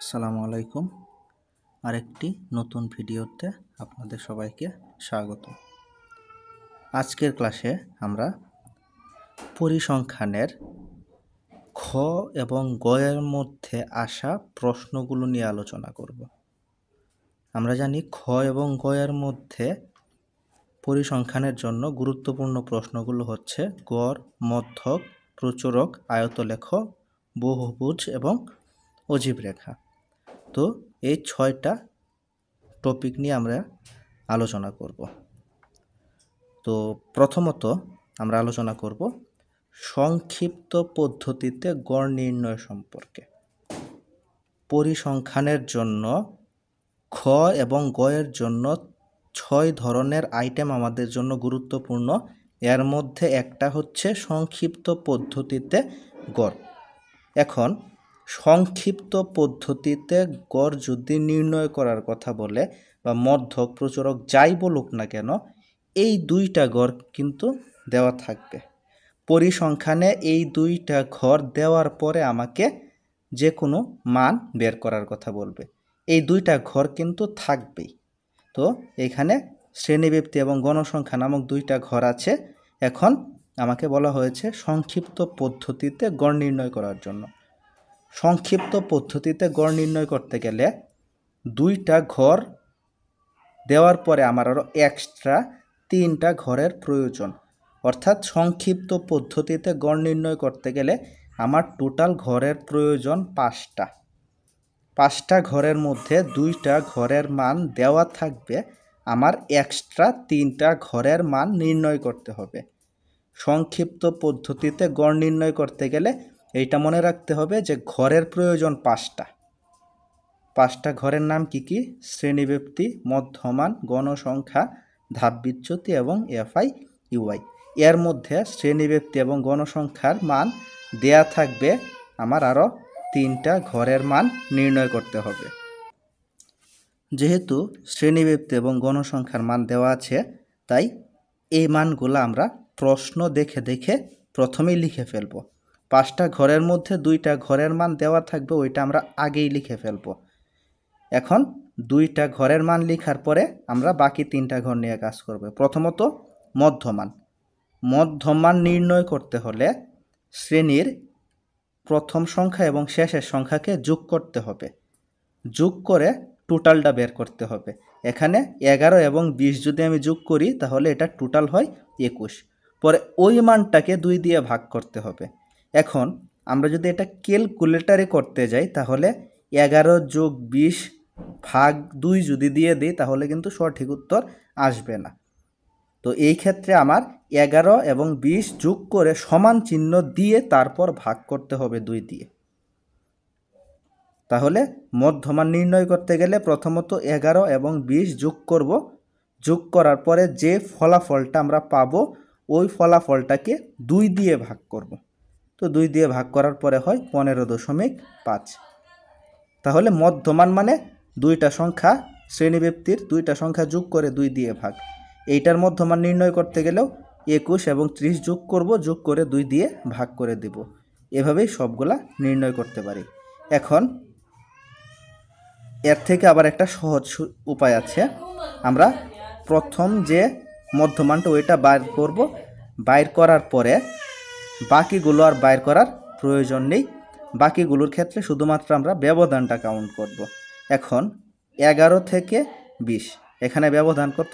আসসালামু আলাইকুম। আরেকটি নতুন ভিডিওতে আপনাদের সবাইকে স্বাগত। আজকের ক্লাসে আমরা পরিসংখ্যানের খ এবং গ এর মধ্যে আসা প্রশ্নগুলো নিয়ে আলোচনা করব। আমরা জানি খ এবং গ এর মধ্যে পরিসংখ্যানের জন্য গুরুত্বপূর্ণ প্রশ্নগুলো হচ্ছে গড়, মধ্যক, প্রচুরক, আয়তলেখ, বহুভুজ এবং অজীব রেখা। তো এই 6টা টপিক নিয়ে আমরা আলোচনা করব। তো প্রথমত আমরা আলোচনা করব সংক্ষিপ্ত পদ্ধতিতে গড় নির্ণয় সম্পর্কে। পরিসংখ্যানের জন্য খ এবং গ এর জন্য 6 ধরনের আইটেম আমাদের জন্য গুরুত্বপূর্ণ। এর মধ্যে একটা হচ্ছে সংক্ষিপ্ত পদ্ধতিতে গড়। এখন সংক্ষিপ্ত পদ্ধতিতে গড় যদি নির্ণয় করার কথা বলে বা মধ্যক, প্রচুরক যাই বলুক না কেন, এই 2টা গড় কিন্তু দেওয়া থাকবে। পরিসংখ্যানে এই 2টা ঘর দেওয়ার পরে আমাকে যে কোনো মান বের করার কথা বলবে। এই 2টা ঘর কিন্তু থাকবেই। তো এখানে শ্রেণীব্যক্তি এবং গণসংখ্যা নামক 2টা ঘর আছে। এখন আমাকে বলা হয়েছে সংক্ষিপ্ত পদ্ধতিতে গড় নির্ণয় করার জন্য। সংক্ষিপ্ত পদ্ধতিতে গড় নির্ণয় করতে গেলে 2টা ঘর দেওয়ার পরে আমার আরও এক্সট্রা 3টা ঘরের প্রয়োজন। অর্থাৎ সংক্ষিপ্ত পদ্ধতিতে গড় নির্ণয় করতে গেলে আমার টোটাল ঘরের প্রয়োজন 5টা। 5টা ঘরের মধ্যে 2টা ঘরের মান দেওয়া থাকবে, আমার এক্সট্রা 3টা ঘরের মান নির্ণয় করতে হবে। সংক্ষিপ্ত পদ্ধতিতে গড় নির্ণয় করতে গেলে এইটা মনে রাখতে হবে যে ঘরের প্রয়োজন 5টা। 5টা ঘরের নাম কি কি? শ্রেণীব্যক্তি, মধ্যমান, গণসংখ্যা, ধাপবিচ্যুতি এবং এফআই ইউআই। এর মধ্যে শ্রেণীব্যক্তি এবং গণসংখ্যার মান দেয়া থাকবে, আমার আরও 3টা ঘরের মান নির্ণয় করতে হবে। যেহেতু শ্রেণীব্যক্তি এবং গণসংখ্যার মান দেওয়া আছে, তাই এই মানগুলো আমরা প্রশ্ন দেখে দেখে প্রথমেই লিখে ফেলব। 5টা ঘরের মধ্যে 2টা ঘরের মান দেওয়া থাকবে, ওইটা আমরা আগেই লিখে ফেলব। এখন 2টা ঘরের মান লেখার পরে আমরা বাকি 3টা ঘর নিয়ে কাজ করব। প্রথমত মধ্যমান। মধ্যমান নির্ণয় করতে হলে শ্রেণীর প্রথম সংখ্যা এবং শেষের সংখ্যাকে যোগ করতে হবে। যোগ করে টোটালটা বের করতে হবে। এখানে 11 এবং 20 যদি আমি যোগ করি তাহলে এটা টোটাল হয় 21। পরে ওই মানটাকে 2 দিয়ে ভাগ করতে হবে। এখন আমরা যদি এটা ক্যালকুলেটরে করতে যাই তাহলে 11 যোগ 20 ভাগ 2 যদি দিয়ে দিই তাহলে কিন্তু সঠিক উত্তর আসবে না। তো এই ক্ষেত্রে আমার 11 এবং 20 যোগ করে সমান চিহ্ন দিয়ে তারপর ভাগ করতে হবে 2 দিয়ে। তাহলে মধ্যমান নির্ণয় করতে গেলে প্রথমত 11 এবং 20 যোগ করব। যোগ করার পরে যে ফলাফলটা আমরা পাবো ওই ফলাফলটাকে 2 দিয়ে ভাগ করব। তো 2 দিয়ে ভাগ করার পরে হয় 15.5। তাহলে মধ্যমান মানে 2টা সংখ্যা, শ্রেণীব্যক্তির 2টা সংখ্যা যোগ করে 2 দিয়ে ভাগ। এইটার মধ্যমান নির্ণয় করতে গেলেও 21 এবং 30 যোগ করব, যোগ করে 2 দিয়ে ভাগ করে দেব। এভাবেই সবগুলা নির্ণয় করতে পারি। এখন এর থেকে আবার একটা সহজ উপায় আছে। আমরা প্রথম যে মধ্যমানটা ওইটা বাইর করব, বাইর করার পরে বাকিগুলো আর বাইর করার প্রয়োজন নেই। বাকিগুলোর ক্ষেত্রে শুধুমাত্র আমরা ব্যবধানটা কাউন্ট করব। এখন 11 থেকে 20, এখানে ব্যবধান কত?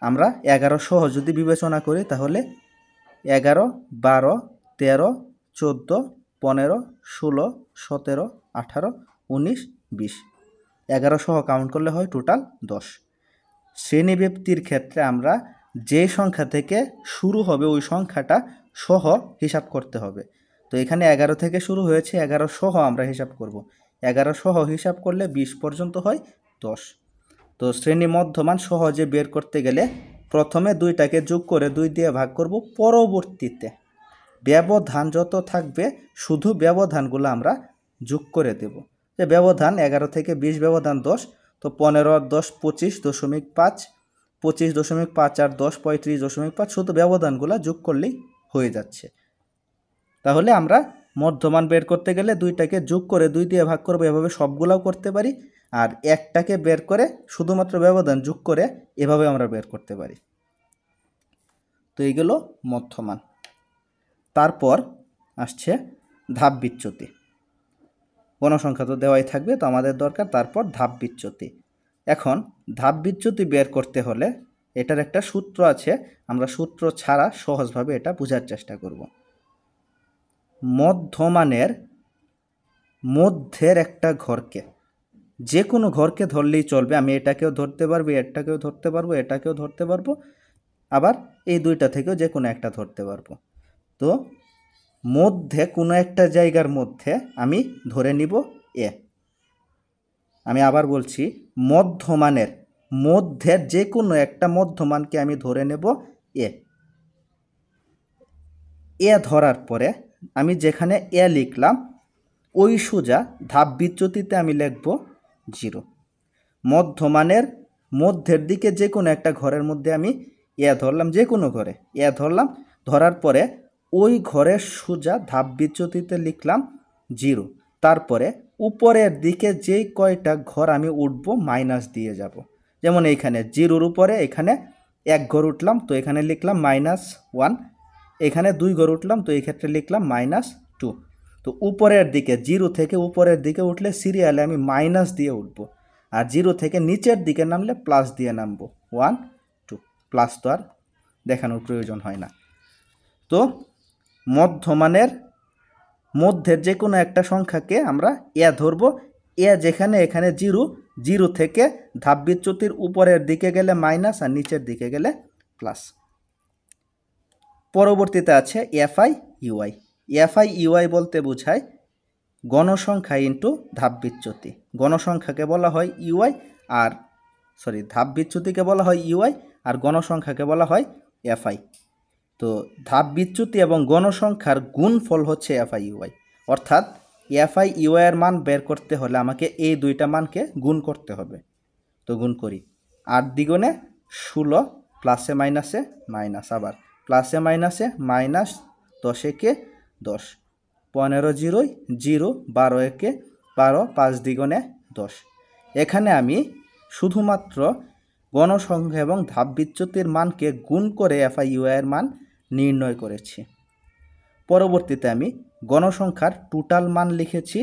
আমরা 11 সহ যদি বিবেচনা করি তাহলে 11, 12, 13, 14, 15, 16, 17, 18, 19, 20। 11 সহ কাউন্ট করলে হয় টোটাল 10। শ্রেণীব্যক্তির ক্ষেত্রে আমরা যে সংখ্যা থেকে শুরু হবে ওই সংখ্যাটা সহ হিসাব করতে হবে। তো এখানে 11 থেকে শুরু হয়েছে, 11 সহ আমরা হিসাব করব। 11 সহ হিসাব করলে 20 পর্যন্ত হয় 10। তো শ্রেণী মধ্যমান সহজে বের করতে গেলে প্রথমে 2টাকে যোগ করে 2 দিয়ে ভাগ করব। পরবর্তীতে ব্যবধান যত থাকবে শুধু ব্যবধানগুলো আমরা যোগ করে দেব। যে ব্যবধান 11 থেকে 20 ব্যবধান 10, তো 15 আর 10 25.5, 25.5 আর 10 35.5, শুধু ব্যবধানগুলো যোগ করলেই হয়ে যাচ্ছে। তাহলে আমরা মধ্যমান বের করতে গেলে দুইটাকে যোগ করে 2 দিয়ে ভাগ করবো, এভাবে সবগুলাও করতে পারি। আর একটাকে বের করে শুধুমাত্র ব্যবধান যোগ করে এভাবে আমরা বের করতে পারি। তো এইগুলো মধ্যমান। তারপর আসছে ধাপ বিচ্যুতি। গণসংখ্যা তো দেওয়াই থাকবে, তো আমাদের দরকার তারপর ধাপ বিচ্যুতি। এখন ধাপ বিচ্যুতি বের করতে হলে এটার একটা সূত্র আছে, আমরা সূত্র ছাড়া সহজভাবে এটা বোঝার চেষ্টা করব। মধ্যমানের মধ্যের একটা ঘরকে, যে কোনো ঘরকে ধরলেই চলবে, আমি এটাকেও ধরতে পারবো, এটাকেও ধরতে পারবো, এটাকেও ধরতে পারবো, আবার এই দুইটা থেকেও যে কোনো একটা ধরতে পারবো। তো মধ্যে কোনো একটা জায়গার মধ্যে আমি ধরে নিব এ। আমি আবার বলছি, মধ্যমানের মধ্যের যে কোনো একটা মধ্যমানকে আমি ধরে নেব এ। এ ধরার পরে আমি যেখানে এ লিখলাম ওই সোজা ধাপ বিচ্যুতিতে আমি লিখব 0। মধ্যমানের মধ্যের দিকে যে কোনো একটা ঘরের মধ্যে আমি এ ধরলাম, যে কোনো ঘরে এ ধরলাম, ধরার পরে ওই ঘরের সোজা ধাপ বিচ্যুতিতে লিখলাম 0। তারপরে উপরের দিকে যেই কয়টা ঘর আমি উঠব মাইনাস দিয়ে যাব। যেমন এইখানে 0-র উপরে এখানে 1 ঘর উঠলাম, তো এখানে লিখলাম -1। এখানে 2 ঘর উঠলাম, তো এই ক্ষেত্রে লিখলাম -2। তো উপরের দিকে 0 থেকে উপরের দিকে উঠলে সিরিয়ালে আমি মাইনাস দিয়ে উঠব, আর 0 থেকে নিচের দিকে নামলে প্লাস দিয়ে নামবো। 1 2, প্লাস তো আর দেখানোর প্রয়োজন হয় না। তো মধ্যমানের মধ্যের যে কোনো একটা সংখ্যাকে আমরা এ ধরব। এ যেখানে এখানে 0 থেকে ধাপ বিচ্যুতির উপরের দিকে গেলে মাইনাস আর নিচের দিকে গেলে প্লাস। পরবর্তীতে আছে এফআই ইউআই। এফআই ইউআই বলতে বোঝায় গণসংখ্যা ইন্টু ধাপ বিচ্যুতি। গণসংখ্যাকে বলা হয় ইউআই, আর ধাপ বিচ্যুতিকে বলা হয় ইউআই, আর গণসংখ্যাকে বলা হয় এফআই। তো ধাপ বিচ্যুতি এবং গণসংখ্যার গুণফল হচ্ছে এফআই ইউআই। অর্থাৎ এফআই ইউআই এর মান বের করতে হলে আমাকে এই দুইটা মানকে গুণ করতে হবে। তো গুণ করি, 8 দ্বিগুণে 16, প্লাসে মাইনাসে মাইনাস, আবার প্লাসে মাইনাসে মাইনাস, 10 একে 10, 15 0 0, 12 একে 12, 5 দ্বিগুণে 10। এখানে আমি শুধুমাত্র গণসংখ্যা এবং ধাপ বিচ্যুতির মানকে গুণ করে এফআই ইউআই এর মান নির্ণয় করেছি। পরবর্তীতে আমি গণসংখ্যার টোটাল মান লিখেছি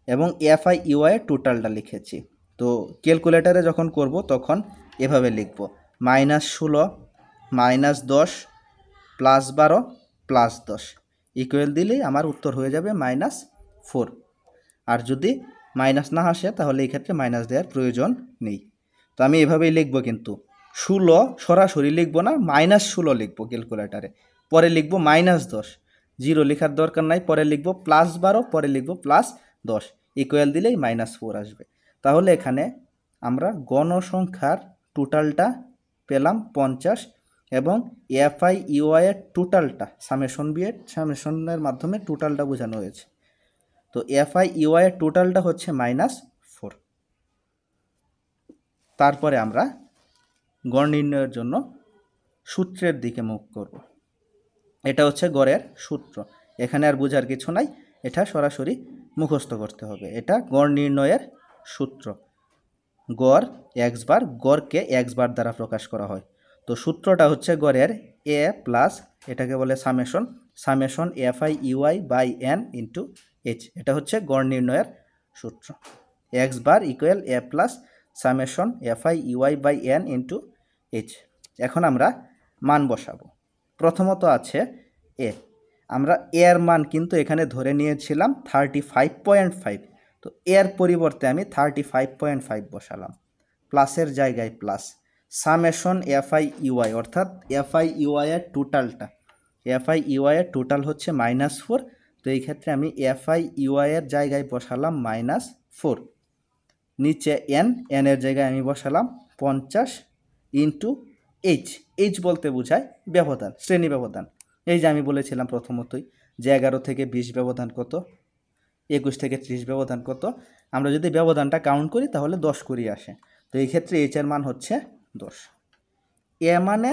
এবং এফআই ইউআই এর টোটালটা লিখেছি। তো ক্যালকুলেটারে যখন করব তখন এভাবে লিখব, -16 -10 +12 +10 ইকুয়াল দিলেই আমার উত্তর হয়ে যাবে -4। আর যদি মাইনাস না আসে তাহলে এই ক্ষেত্রে মাইনাস দেওয়ার প্রয়োজন নেই। তো আমি এভাবেই লিখব, কিন্তু 16 সরাসরি লিখব না, -16 লিখব ক্যালকুলেটারে, পরে লিখব -10, 0 লেখার দরকার নাই, পরে লিখব +12, পরে লিখব +10 ইকুয়াল দিলেই -4 আসবে। তাহলে এখানে আমরা গণসংখ্যার টোটালটা পেলাম 50 এবং এফআই ইউআই এর টোটালটা সামেশনের মাধ্যমে টোটালটা বোঝানো হয়েছে। তো এফআই ইউআই এর টোটালটা হচ্ছে -4। তারপরে আমরা গড় নির্ণয়ের জন্য সূত্রের দিকে মুখ করব। এটা হচ্ছে গড়ের সূত্র, এখানে আর বোঝার কিছু নাই, এটা সরাসরি মুখস্থ করতে হবে। এটা গড় নির্ণয়ের সূত্র। গড় এক্স বার, গড়কে এক্স বার দ্বারা প্রকাশ করা হয়। তো সূত্রটা হচ্ছে গড়ের এ প্লাস, এটাকে বলে summation fi ui by n into h. এটা হচ্ছে গড় নির্ণয়ের সূত্র। X bar equal A plus summation fi ui by n into h. এখন আমরা মান বসাবো। প্রথমত আছে এ, আমরা এর মান কিন্তু এখানে ধরে নিয়েছিলাম 35.5, তো এর পরিবর্তে আমি 35.5 বসালাম, প্লাসের জায়গায় প্লাস, সামেশন এফআই ইউআই, অর্থাৎ এফআই ইউআই এর টোটালটা, এফআই ইউআই এর টোটাল হচ্ছে -4, তো এই ক্ষেত্রে আমি এফআই ইউআই এর জায়গায় বসালাম -4, নিচে এন এর জায়গায় আমি বসালাম 50 ইন্টু এইচ। এইচ বলতে বোঝায় ব্যবধান, শ্রেণী ব্যবধান। এই যে আমি বলেছিলাম প্রথমতই যে 11 থেকে 20 ব্যবধান কত, 21 থেকে 30 ব্যবধান কত, আমরা যদি ব্যবধানটা কাউন্ট করি তাহলে 10 করে আসে। তো এই ক্ষেত্রে এইচ এর মান হচ্ছে 10। এ মানে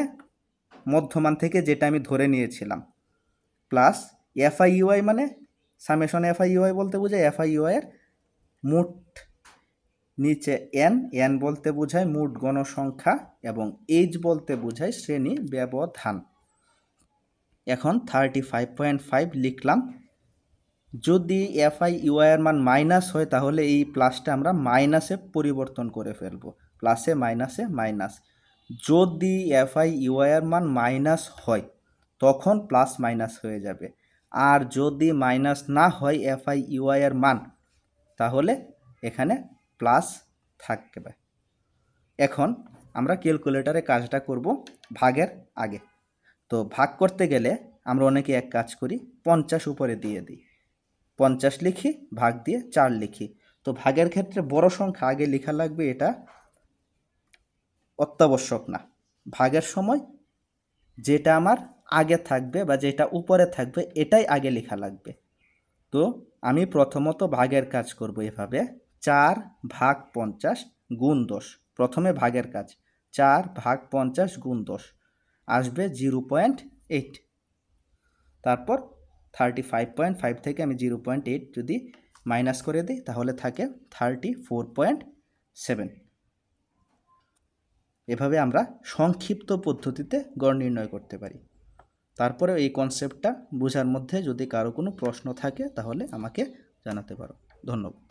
মধ্যমান থেকে যেটা আমি ধরে নিয়েছিলাম, প্লাস এফআই ইউআই মানে সামেশন এফআই ইউআই বলতে বোঝায় এফআই ইউআই এর মোট নিচে এন বলতে বোঝায় মোট গণসংখ্যা এবং এইচ বলতে বোঝায় শ্রেণী ব্যবধান। এখন 35.5 লিখলাম। যদি এফআই ইউআই এর মান মাইনাস হয় তাহলে এই প্লাসটা আমরা মাইনাসে পরিবর্তন করে ফেলবো, প্লাসে মাইনাসে মাইনাস। যদি এফআই ইউআই এর মান মাইনাস হয় তখন প্লাস মাইনাস হয়ে যাবে, আর যদি মাইনাস না হয় এফআই ইউআই এর মান তাহলে এখানে প্লাস থাকবে। এখন আমরা ক্যালকুলেটরে কাজটা করব ভাগের আগে। তো ভাগ করতে গেলে আমরা অনেকে এক কাজ করি, 50 উপরে দিয়ে দিই, 50 লিখি, ভাগ দিয়ে 4 লিখি। তো ভাগের ক্ষেত্রে বড় সংখ্যা আগে লেখা লাগবে, এটা অত্যাবশ্যক না। ভাগের সময় যেটা আমার আগে থাকবে বা যেটা উপরে থাকবে এটাই আগে লেখা লাগবে। তো আমি প্রথমত ভাগের কাজ করব এভাবে, 4 ভাগ 50 গুণ 10। প্রথমে ভাগের কাজ, 4 ভাগ 50 গুণ 10 আসবে 0.8। তারপর 35.5 থেকে আমি 0.8 যদি মাইনাস করে দিই তাহলে থাকে 34.7। এভাবে আমরা সংক্ষিপ্ত পদ্ধতিতে গড় নির্ণয় করতে পারি। তারপরে এই কনসেপ্টটা বোঝার মধ্যে যদি কারো কোনো প্রশ্ন থাকে তাহলে আমাকে জানাতে পারো। ধন্যবাদ।